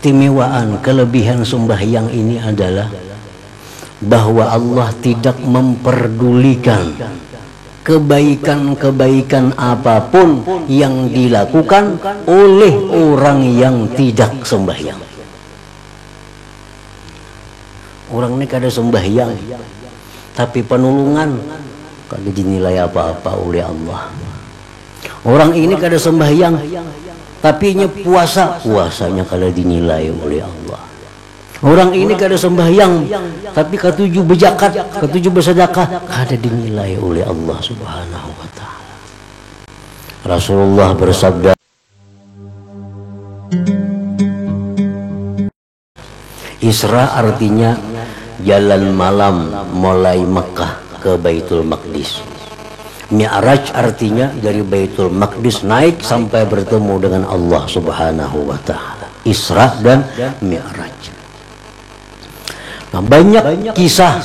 keistimewaan, kelebihan sembahyang ini adalah bahwa Allah tidak memperdulikan kebaikan-kebaikan apapun yang dilakukan oleh orang yang tidak sembahyang. Orang ini kada sembahyang, tapi penulungan kada dinilai apa-apa oleh Allah. Orang ini kada sembahyang, tapi nya puasanya kada dinilai oleh Allah. Orang ini kada sembahyang, tapi ketujuh berzakat, ketujuh bersedekah, kada dinilai oleh Allah Subhanahu wa taala. Rasulullah bersabda, Isra artinya jalan malam mulai Mekah ke Baitul Maqdis. Mi'raj artinya dari Baitul Maqdis naik sampai bertemu dengan Allah Subhanahu wa taala. Isra dan Mi'raj. Nah, banyak kisah,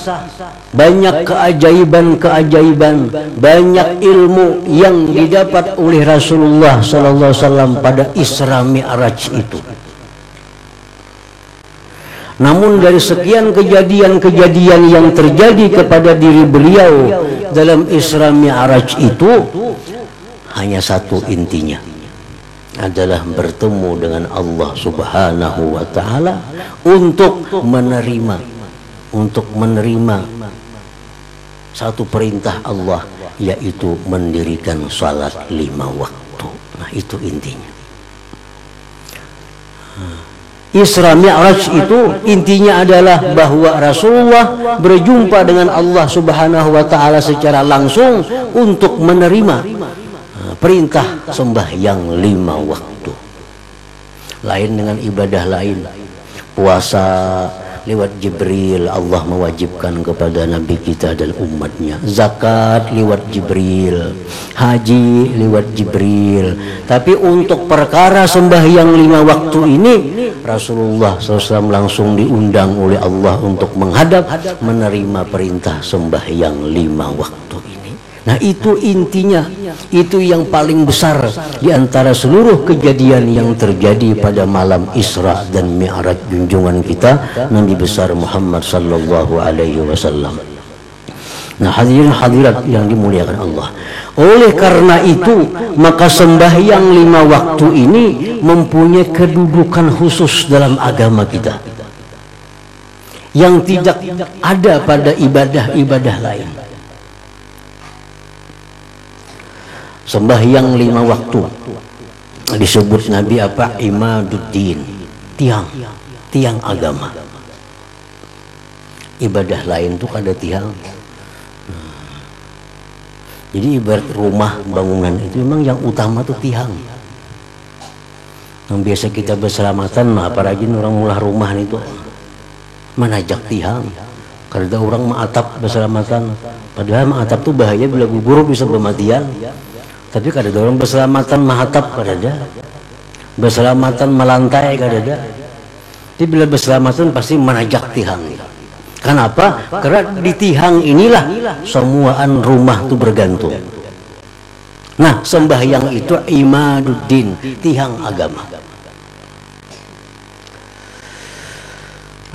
banyak keajaiban-keajaiban, banyak ilmu yang didapat oleh Rasulullah sallallahu alaihi wasallam pada Isra Mi'raj itu. Namun dari sekian kejadian-kejadian yang terjadi kepada diri beliau dalam Isra Mi'raj itu, hanya satu intinya, adalah bertemu dengan Allah Subhanahu wa taala untuk menerima satu perintah Allah, yaitu mendirikan salat 5 waktu. Nah, itu intinya. Isra Mi'raj itu intinya adalah bahwa Rasulullah berjumpa dengan Allah Subhanahu wa taala secara langsung untuk menerima perintah sembahyang 5 waktu. Lain dengan ibadah lain. Puasa lewat Jibril Allah mewajibkan kepada Nabi kita dan umatnya. Zakat lewat Jibril, haji lewat Jibril. Tapi untuk perkara sembahyang 5 waktu ini, Rasulullah SAW langsung diundang oleh Allah untuk menghadap menerima perintah sembahyang 5 waktu ini. Nah, itu intinya, itu yang paling besar di antara seluruh kejadian yang terjadi pada malam Isra dan Mi'raj junjungan kita Nabi besar Muhammad sallallahu alaihi wasallam. Nah, hadirin hadirat yang dimuliakan Allah. Oleh karena itu, maka sembahyang 5 waktu ini mempunyai kedudukan khusus dalam agama kita yang tidak ada pada ibadah-ibadah lain. Sembahyang 5 waktu disebut Nabi apa? Imaduddin, tiang agama. Ibadah lain tuh kada tiang. Jadi ibarat rumah bangunan itu memang yang utama tuh tiang. Yang biasa kita berselamatan mah apalagi orang mulah rumah itu menajak tiang. Karena orang mengatap berselamatan, padahal mengatap tuh bahaya bila gugur bisa bermatian. Tapi kada ada orang berselamatan mahatap, kada ada. Berselamatan melantai, kada ada. Jadi bila berselamatan pasti menajak tihang. Kenapa? Karena di tihang inilah semuaan rumah itu bergantung. Nah, sembahyang itu imaduddin, tihang agama.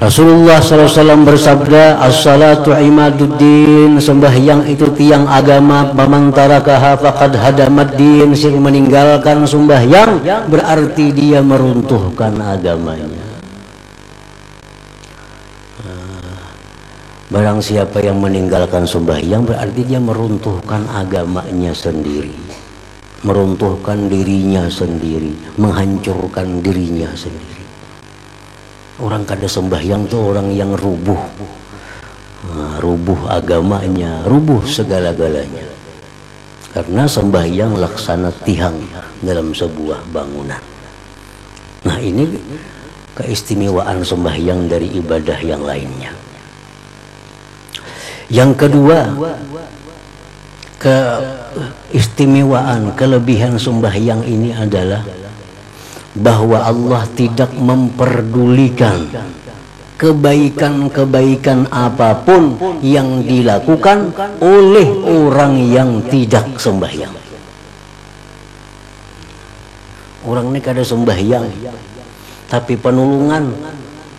Rasulullah SAW bersabda, as-salatu imaduddin, sembahyang itu tiang agama, faman tarakaha faqad hadamad din, yang meninggalkan sembahyang berarti dia meruntuhkan agamanya. Barang siapa yang meninggalkan sembahyang berarti dia meruntuhkan agamanya sendiri, meruntuhkan dirinya sendiri, menghancurkan dirinya sendiri. Orang kada sembahyang tuh orang yang rubuh, rubuh agamanya, rubuh segala-galanya. Karena sembahyang laksana tihang dalam sebuah bangunan. Nah, ini keistimewaan sembahyang dari ibadah yang lainnya. Yang kedua, keistimewaan, kelebihan sembahyang ini adalah bahwa Allah tidak memperdulikan kebaikan-kebaikan apapun yang dilakukan oleh orang yang tidak sembahyang. Orang ini kada sembahyang, tapi penolongan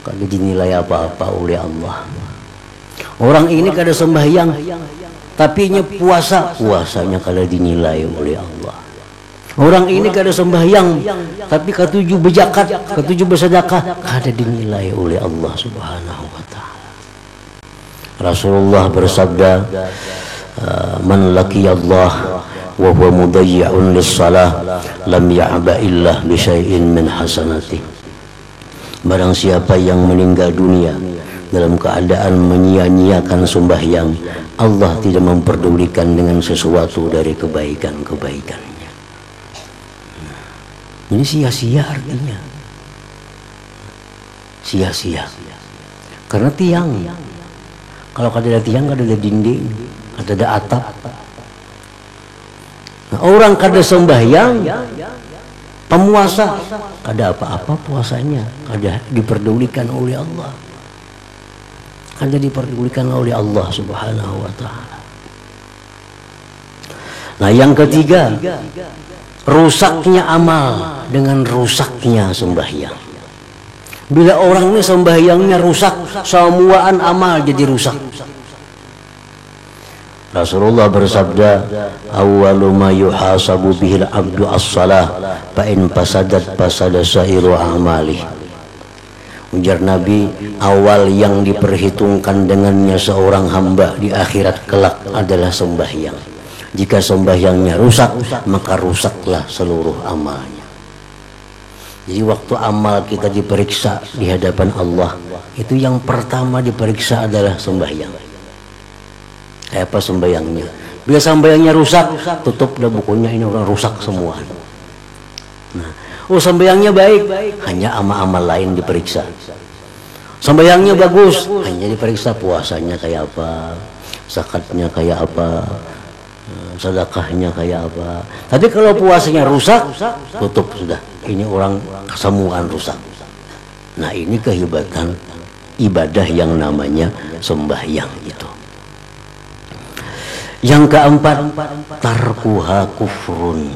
kada dinilai apa-apa oleh Allah. Orang ini kada sembahyang tapi nya puasanya kada dinilai oleh Allah. Orang ini kada sembahyang tapi ketujuh berzakat, ketujuh bersedekah, kada dinilai oleh Allah Subhanahu wa taala. Rasulullah bersabda, man laqiyallah wa huwa mudayyi'un lis-shalah lam ya'ba illa bi syai'in min hasanati. Barang siapa yang meninggal dunia dalam keadaan menyia-nyiakan sembahyang, Allah tidak memperdulikan dengan sesuatu dari kebaikan-kebaikannya. Ini sia-sia artinya. Sia-sia. Karena tiang. Kalau kada ada tiang, kada ada dinding, kada ada atap. Nah, orang kada sembahyang, pemuasa kada apa-apa puasanya, kada diperdulikan oleh Allah. Kada diperdulikan oleh Allah Subhanahu wa taala. Nah, yang ketiga, rusaknya amal dengan rusaknya sembahyang. Bila orang ini sembahyangnya rusak, semuaan amal jadi rusak. Rasulullah bersabda, awwalu ma yuhasabu bihil abdu as-salah fa in fasadat fasada sairu a'malih. Ujar Nabi, awal yang diperhitungkan dengannya seorang hamba di akhirat kelak adalah sembahyang. Jika sembahyangnya rusak, maka rusaklah seluruh amalnya. Jadi waktu amal kita diperiksa di hadapan Allah, itu yang pertama diperiksa adalah sembahyang. Kayak apa sembahyangnya? Bila sembahyangnya rusak, tutup dah bukunya, ini orang rusak semua. Nah, sembahyangnya baik, hanya amal-amal lain diperiksa. Sembahyangnya bagus, hanya diperiksa puasanya kayak apa, zakatnya kayak apa, sedekahnya kayak apa. Tapi kalau puasanya rusak, tutup sudah. Ini orang kesemuan rusak. Nah, ini kehebatan ibadah yang namanya sembahyang itu. Yang keempat, tarkuha kufrun.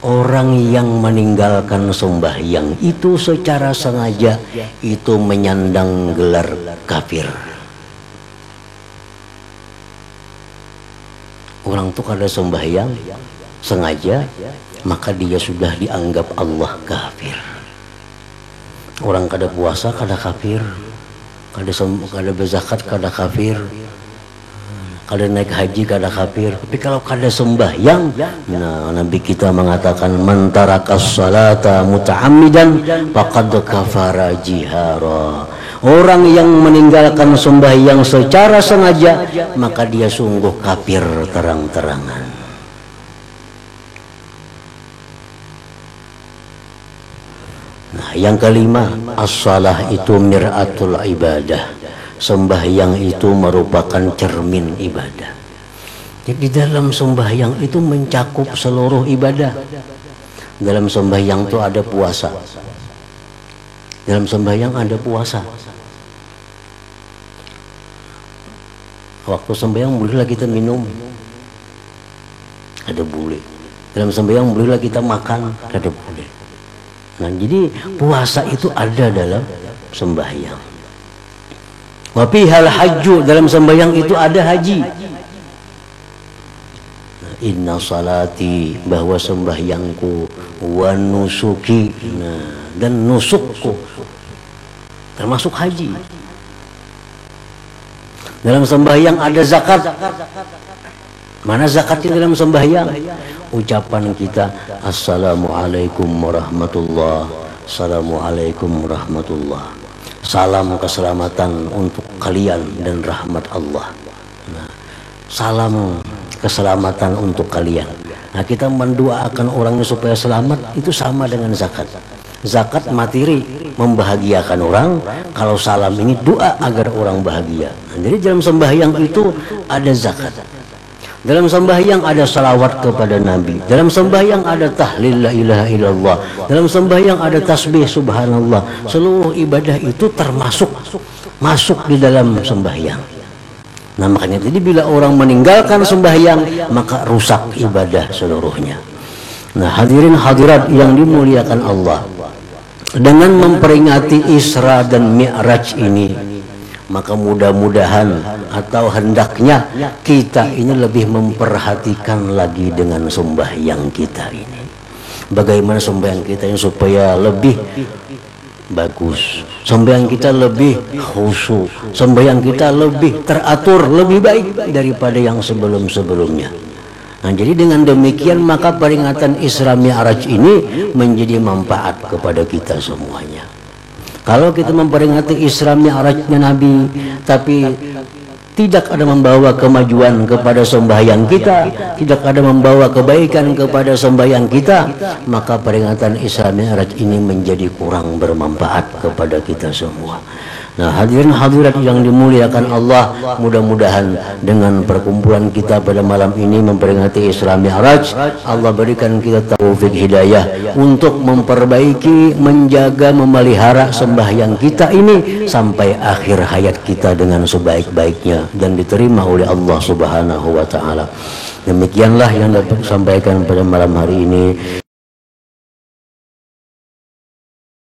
Orang yang meninggalkan sembahyang itu secara sengaja itu menyandang gelar kafir. Orang tuh kada sembahyang sengaja, maka dia sudah dianggap Allah kafir. Orang kada puasa kada kafir, kada berzakat kada kafir, kada naik haji kada kafir. Tapi kalau kada sembahyang, nah Nabi kita mengatakan man tarakas salata muta'ammidan faqad kafara jihara. Orang yang meninggalkan sembahyang secara sengaja, maka dia sungguh kafir terang-terangan. Nah, yang kelima, as-salah itu mir'atul ibadah. Sembahyang itu merupakan cermin ibadah. Jadi dalam sembahyang itu mencakup seluruh ibadah. Dalam sembahyang itu ada puasa. Dalam sembahyang ada puasa. Waktu sembahyang bolehlah kita minum, ada boleh. Dalam sembahyang bolehlah kita makan, ada boleh. Nah, jadi puasa itu ada dalam sembahyang. Wafi hal haju, dalam sembahyang itu ada haji. Nah, inna salati, bahwa sembahyangku, wa nusuki, nah, dan nusukku termasuk haji. Dalam sembahyang ada zakat. Mana zakatnya dalam sembahyang? Ucapan kita, assalamualaikum warahmatullah, assalamualaikum warahmatullah. Salam keselamatan untuk kalian dan rahmat Allah. Nah, salam keselamatan untuk kalian. Nah, kita mendoakan orangnya supaya selamat, itu sama dengan zakat. Zakat materi membahagiakan orang, kalau salam ini doa agar orang bahagia. Nah, jadi dalam sembahyang itu ada zakat. Dalam sembahyang ada salawat kepada Nabi. Dalam sembahyang ada tahlil la ilaha illallah. Dalam sembahyang ada tasbih subhanallah. Seluruh ibadah itu termasuk masuk di dalam sembahyang. Nah, makanya jadi bila orang meninggalkan sembahyang, maka rusak ibadah seluruhnya. Nah, hadirin hadirat yang dimuliakan Allah. Dengan memperingati Isra dan Mi'raj ini, maka mudah-mudahan atau hendaknya kita ini lebih memperhatikan lagi dengan sembahyang kita ini. Bagaimana sembahyang kita ini supaya lebih bagus, sembahyang kita lebih khusyuk, sembahyang kita lebih teratur, lebih baik daripada yang sebelum-sebelumnya. Nah, jadi dengan demikian maka peringatan Isra Mi'raj ini menjadi manfaat kepada kita semuanya. Kalau kita memperingati Isra Mi'rajnya Nabi tapi tidak ada membawa kemajuan kepada sembahyang kita, tidak ada membawa kebaikan kepada sembahyang kita, maka peringatan Isra Mi'raj ini menjadi kurang bermanfaat kepada kita semua. Nah, hadirin hadirat yang dimuliakan Allah, mudah-mudahan dengan perkumpulan kita pada malam ini memperingati Isra Mi'raj, Allah berikan kita taufik hidayah untuk memperbaiki, menjaga, memelihara sembahyang kita ini sampai akhir hayat kita dengan sebaik-baiknya dan diterima oleh Allah Subhanahu wa taala. Demikianlah yang dapat disampaikan pada malam hari ini.